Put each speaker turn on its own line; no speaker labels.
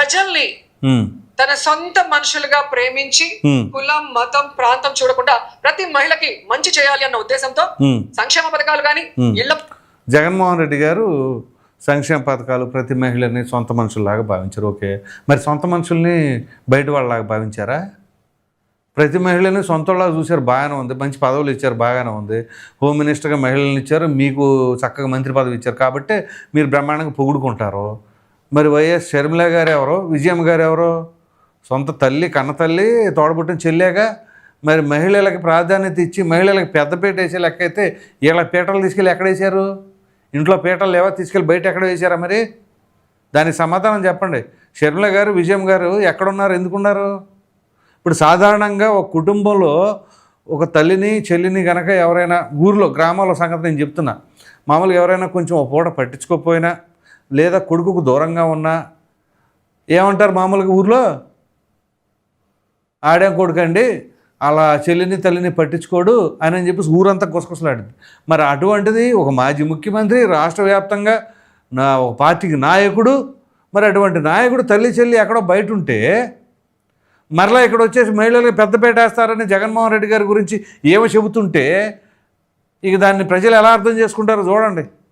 ప్రజల్ని తన సొంత మనుషులుగా ప్రేమించి కులం మతం ప్రాంతం చూడకుండా ప్రతి మహిళకి మంచి చేయాలి అన్న ఉద్దేశంతో సంక్షేమ పథకాలు కానీ ఇళ్ల
జగన్మోహన్ రెడ్డి గారు సంక్షేమ పథకాలు ప్రతి మహిళని సొంత మనుషుల్లాగా భావించారు. ఓకే, మరి సొంత మనుషుల్ని బయట వాళ్ళలాగా భావించారా? ప్రతి మహిళని సొంతలాగా చూశారు, బాగానే ఉంది. మంచి పదవులు ఇచ్చారు, బాగానే ఉంది. హోమ్ మినిస్టర్గా మహిళలను ఇచ్చారు, మీకు చక్కగా మంత్రి పదవి ఇచ్చారు కాబట్టి మీరు బ్రహ్మాండంగా పొగుడుకుంటారు. మరి వైఎస్ షర్మిల గారు ఎవరో, విజయమ్మ గారు ఎవరో? సొంత తల్లి, కన్న తల్లి, తోడబుట్టిన చెల్లేగా. మరి మహిళలకి ప్రాధాన్యత ఇచ్చి మహిళలకు పెద్దపీట వేసే లెక్క అయితే వీళ్ళ పీటలు తీసుకెళ్ళి ఎక్కడ వేశారు? ఇంట్లో పీటలు లేవా, తీసుకెళ్ళి బయట ఎక్కడ వేశారా? మరి దానికి సమాధానం చెప్పండి. షర్మిల గారు, విజయమ్మ గారు ఎక్కడున్నారు, ఎందుకున్నారు? ఇప్పుడు సాధారణంగా ఒక కుటుంబంలో ఒక తల్లిని చెల్లిని కనుక ఎవరైనా ఊర్లో గ్రామాల సంగతి నేను చెప్తున్నా, మామూలుగా ఎవరైనా కొంచెం ఒక పూట పట్టించుకోకపోయినా లేదా కొడుకుకు దూరంగా ఉన్నా ఏమంటారు మామూలుగా ఊర్లో? ఆడేం కొడుకండి, అలా చెల్లిని తల్లిని పట్టించుకోడు అని చెప్పేసి ఊరంతా గుసగుసలాడింది. మరి అటువంటిది ఒక మాజీ ముఖ్యమంత్రి, రాష్ట్ర వ్యాప్తంగా ఒక పార్టీకి నాయకుడు, మరి అటువంటి నాయకుడు తల్లి చెల్లి ఎక్కడో బయట ఉంటే మరలా ఇక్కడ వచ్చేసి మహిళలకు పెద్దపేట వేస్తారని జగన్మోహన్ రెడ్డి గారి గురించి ఏమో చెబుతుంటే ఇక దాన్ని ప్రజలు ఎలా అర్థం చేసుకుంటారో చూడండి.